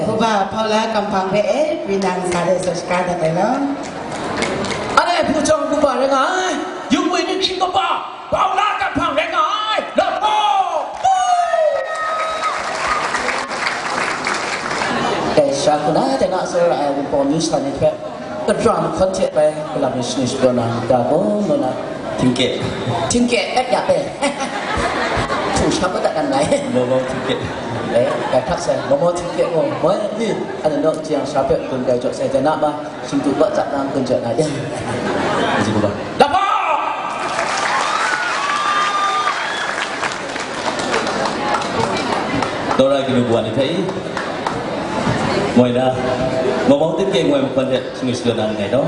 Buba Paula Kampang PE Pinang Sare Soskada Telon. Ada pujang buba rengai. Yung ini king buba. Paula Kampang rengai. Lapo. Syakuna tengok saya buka news tadi pak. Kedram kontenไปเราเป็นนิสบนาดาโกนนะtingket ya pe ถูกชับก็ตัดกันไหน Momo tiket. Cái thắt xe Momo tingket oh mới đi ada nak yang siapa pun dah jok saya nak bah sintu buat tak nak kerja ada Jadi buba. Lapo Tôi ra cái buat ni thấy. Ngoài ra, Momo tiket ngoài một phần để sinh hoạt này đó.